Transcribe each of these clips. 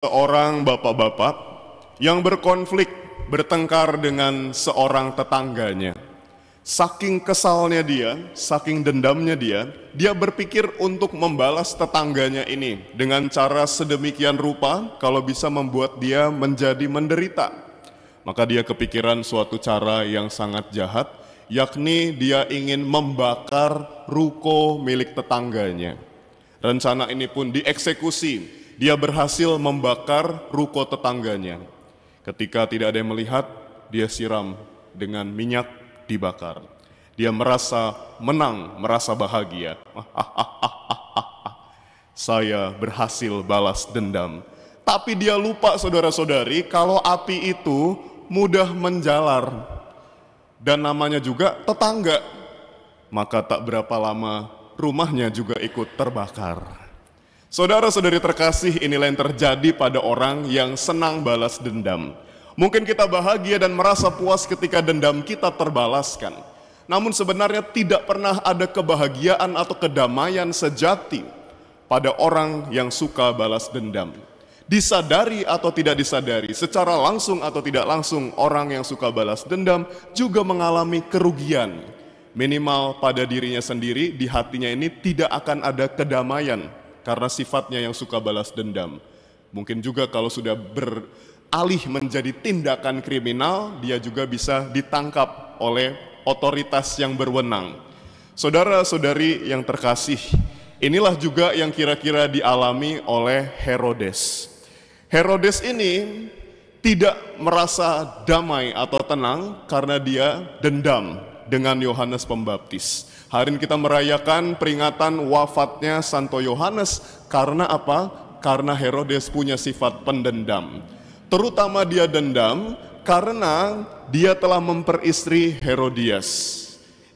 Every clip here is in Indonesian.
Seorang bapak-bapak yang berkonflik, bertengkar dengan seorang tetangganya. Saking kesalnya dia, saking dendamnya dia berpikir untuk membalas tetangganya ini dengan cara sedemikian rupa kalau bisa membuat dia menjadi menderita. Maka dia kepikiran suatu cara yang sangat jahat, yakni dia ingin membakar ruko milik tetangganya. Rencana ini pun dieksekusi. Dia berhasil membakar ruko tetangganya. Ketika tidak ada yang melihat, dia siram dengan minyak dibakar. Dia merasa menang, merasa bahagia. Saya berhasil balas dendam. Tapi dia lupa, saudara-saudari, kalau api itu mudah menjalar. Dan namanya juga tetangga. Maka tak berapa lama rumahnya juga ikut terbakar. Saudara-saudari terkasih, inilah yang terjadi pada orang yang senang balas dendam. Mungkin kita bahagia dan merasa puas ketika dendam kita terbalaskan. Namun sebenarnya tidak pernah ada kebahagiaan atau kedamaian sejati pada orang yang suka balas dendam. Disadari atau tidak disadari, secara langsung atau tidak langsung, orang yang suka balas dendam juga mengalami kerugian. Minimal pada dirinya sendiri, di hatinya ini tidak akan ada kedamaian. Karena sifatnya yang suka balas dendam. Mungkin juga kalau sudah beralih menjadi tindakan kriminal, dia juga bisa ditangkap oleh otoritas yang berwenang. Saudara-saudari yang terkasih, inilah juga yang kira-kira dialami oleh Herodes. Herodes ini tidak merasa damai atau tenang karena dia dendam dengan Yohanes Pembaptis. Hari ini kita merayakan peringatan wafatnya Santo Yohanes. Karena apa? Karena Herodes punya sifat pendendam. Terutama dia dendam karena dia telah memperistri Herodias,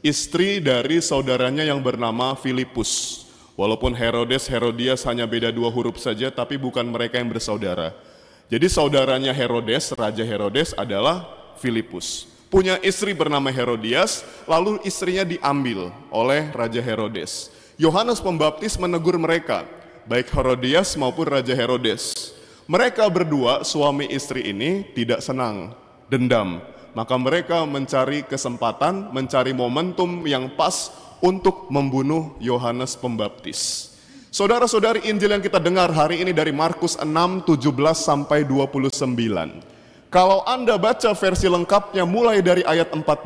istri dari saudaranya yang bernama Filipus. Walaupun Herodias hanya beda 2 huruf saja, tapi bukan mereka yang bersaudara. Jadi saudaranya Herodes, Raja Herodes adalah Filipus. Punya istri bernama Herodias, lalu istrinya diambil oleh Raja Herodes. Yohanes Pembaptis menegur mereka, baik Herodias maupun Raja Herodes. Mereka berdua, suami istri ini tidak senang, dendam. Maka mereka mencari kesempatan, mencari momentum yang pas untuk membunuh Yohanes Pembaptis. Saudara-saudari, Injil yang kita dengar hari ini dari Markus 6, 17 sampai 29. Kalau Anda baca versi lengkapnya mulai dari ayat 14,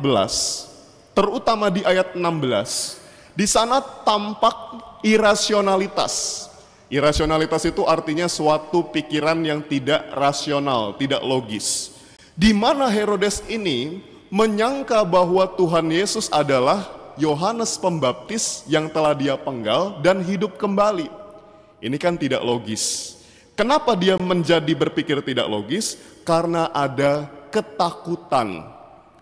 terutama di ayat 16, di sana tampak irasionalitas. Irasionalitas itu artinya suatu pikiran yang tidak rasional, tidak logis. Di mana Herodes ini menyangka bahwa Tuhan Yesus adalah Yohanes Pembaptis yang telah dia penggal dan hidup kembali. Ini kan tidak logis. Kenapa dia menjadi berpikir tidak logis? Karena ada ketakutan.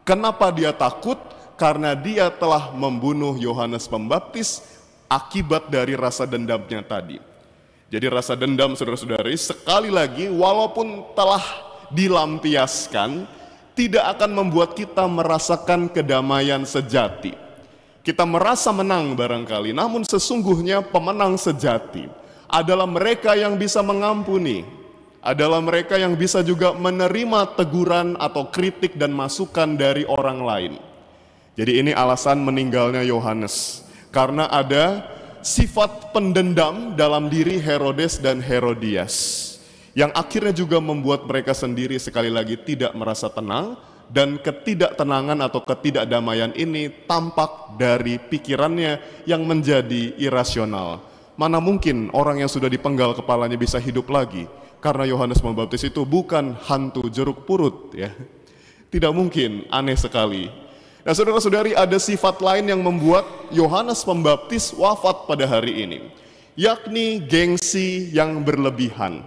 Kenapa dia takut? Karena dia telah membunuh Yohanes Pembaptis akibat dari rasa dendamnya tadi. Jadi rasa dendam, saudara-saudari, sekali lagi walaupun telah dilampiaskan, tidak akan membuat kita merasakan kedamaian sejati. Kita merasa menang barangkali, namun sesungguhnya pemenang sejati adalah mereka yang bisa mengampuni, adalah mereka yang bisa juga menerima teguran atau kritik dan masukan dari orang lain. Jadi ini alasan meninggalnya Yohanes, karena ada sifat pendendam dalam diri Herodes dan Herodias, yang akhirnya juga membuat mereka sendiri sekali lagi tidak merasa tenang, dan ketidaktenangan atau ketidakdamaian ini tampak dari pikirannya yang menjadi irasional. Mana mungkin orang yang sudah dipenggal kepalanya bisa hidup lagi? Karena Yohanes Pembaptis itu bukan hantu jeruk purut, ya. Tidak mungkin, aneh sekali. Nah, saudara-saudari, ada sifat lain yang membuat Yohanes Pembaptis wafat pada hari ini, yakni gengsi yang berlebihan.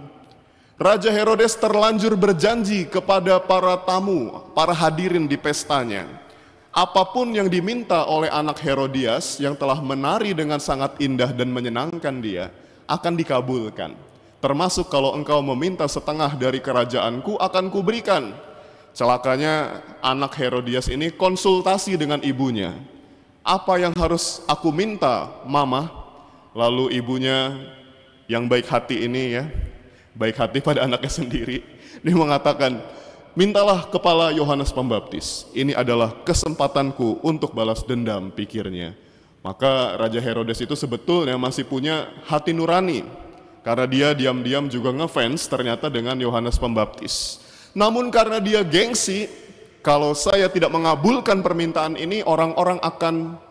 Raja Herodes terlanjur berjanji kepada para tamu, para hadirin di pestanya, apapun yang diminta oleh anak Herodias yang telah menari dengan sangat indah dan menyenangkan dia, akan dikabulkan. Termasuk kalau engkau meminta setengah dari kerajaanku, akan kuberikan. Celakanya anak Herodias ini konsultasi dengan ibunya. Apa yang harus aku minta, Mama? Lalu ibunya yang baik hati ini ya baik hati pada anaknya sendiri. Dia mengatakan, mintalah kepala Yohanes Pembaptis, ini adalah kesempatanku untuk balas dendam, pikirnya. Maka Raja Herodes itu sebetulnya masih punya hati nurani, karena dia diam-diam juga ngefans ternyata dengan Yohanes Pembaptis. Namun karena dia gengsi, kalau saya tidak mengabulkan permintaan ini, orang-orang akan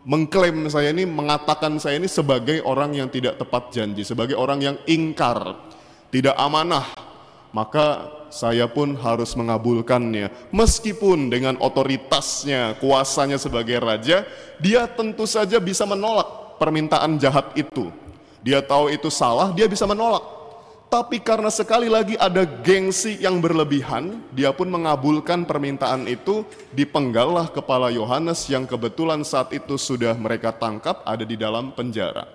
mengklaim saya ini, mengatakan saya ini sebagai orang yang tidak tepat janji, sebagai orang yang ingkar, tidak amanah. Maka saya pun harus mengabulkannya. Meskipun dengan otoritasnya, kuasanya sebagai raja, dia tentu saja bisa menolak permintaan jahat itu. Dia tahu itu salah, dia bisa menolak. Tapi karena sekali lagi ada gengsi yang berlebihan, dia pun mengabulkan permintaan itu, dipenggallah kepala Yohanes yang kebetulan saat itu sudah mereka tangkap, ada di dalam penjara.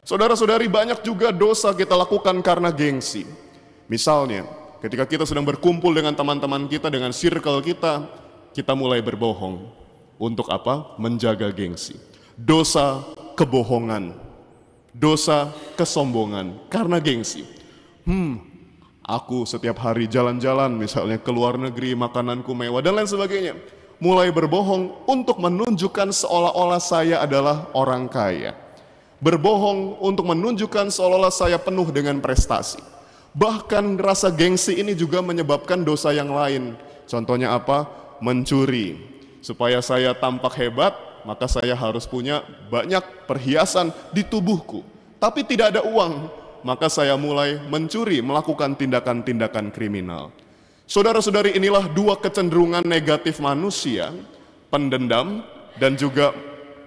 Saudara-saudari, banyak juga dosa kita lakukan karena gengsi. Misalnya, ketika kita sedang berkumpul dengan teman-teman kita, dengan circle kita mulai berbohong. Untuk apa? Menjaga gengsi. Dosa kebohongan, dosa kesombongan karena gengsi. Aku setiap hari jalan-jalan misalnya ke luar negeri, makananku mewah dan lain sebagainya. Mulai berbohong untuk menunjukkan seolah-olah saya adalah orang kaya. Berbohong untuk menunjukkan seolah-olah saya penuh dengan prestasi. Bahkan rasa gengsi ini juga menyebabkan dosa yang lain. Contohnya apa? Mencuri. Supaya saya tampak hebat, maka saya harus punya banyak perhiasan di tubuhku. Tapi tidak ada uang, maka saya mulai mencuri, melakukan tindakan-tindakan kriminal. Saudara-saudari, inilah dua kecenderungan negatif manusia, pendendam dan juga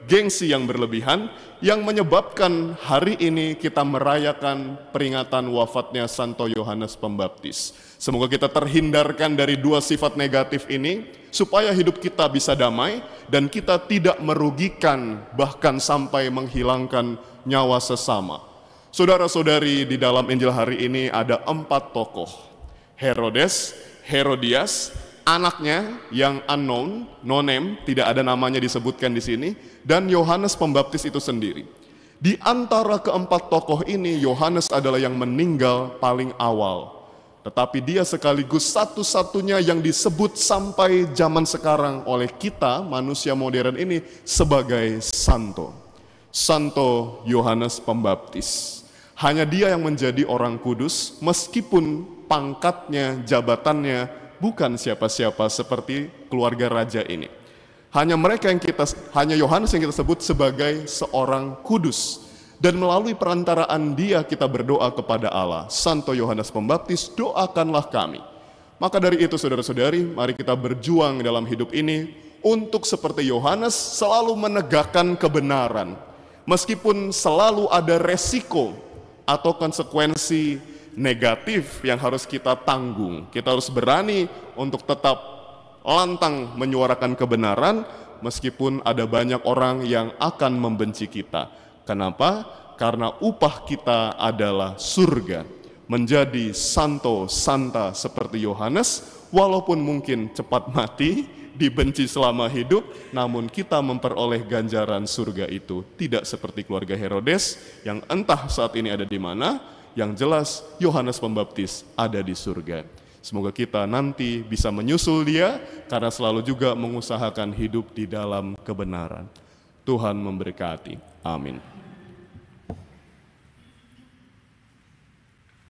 gengsi yang berlebihan, yang menyebabkan hari ini kita merayakan peringatan wafatnya Santo Yohanes Pembaptis. Semoga kita terhindarkan dari dua sifat negatif ini, supaya hidup kita bisa damai dan kita tidak merugikan, bahkan sampai menghilangkan nyawa sesama. Saudara-saudari, di dalam Injil hari ini ada 4 tokoh. Herodes, Herodias, anaknya yang unknown, no name, tidak ada namanya disebutkan di sini, dan Yohanes Pembaptis itu sendiri. Di antara keempat tokoh ini, Yohanes adalah yang meninggal paling awal. Tetapi dia sekaligus satu-satunya yang disebut sampai zaman sekarang oleh kita, manusia modern ini, sebagai santo. Santo Yohanes Pembaptis. Hanya dia yang menjadi orang kudus, meskipun pangkatnya, jabatannya bukan siapa-siapa seperti keluarga raja ini. Hanya Yohanes yang kita sebut sebagai seorang kudus. Dan melalui perantaraan dia kita berdoa kepada Allah. Santo Yohanes Pembaptis, doakanlah kami. Maka dari itu saudara-saudari, mari kita berjuang dalam hidup ini untuk seperti Yohanes selalu menegakkan kebenaran. Meskipun selalu ada resiko atau konsekuensi negatif yang harus kita tanggung. Kita harus berani untuk tetap lantang menyuarakan kebenaran meskipun ada banyak orang yang akan membenci kita. Kenapa? Karena upah kita adalah surga. Menjadi santo santa seperti Yohanes, walaupun mungkin cepat mati, dibenci selama hidup, namun kita memperoleh ganjaran surga itu. Tidak seperti keluarga Herodes yang entah saat ini ada di mana, yang jelas Yohanes Pembaptis ada di surga. Semoga kita nanti bisa menyusul dia karena selalu juga mengusahakan hidup di dalam kebenaran. Tuhan memberkati. Amin.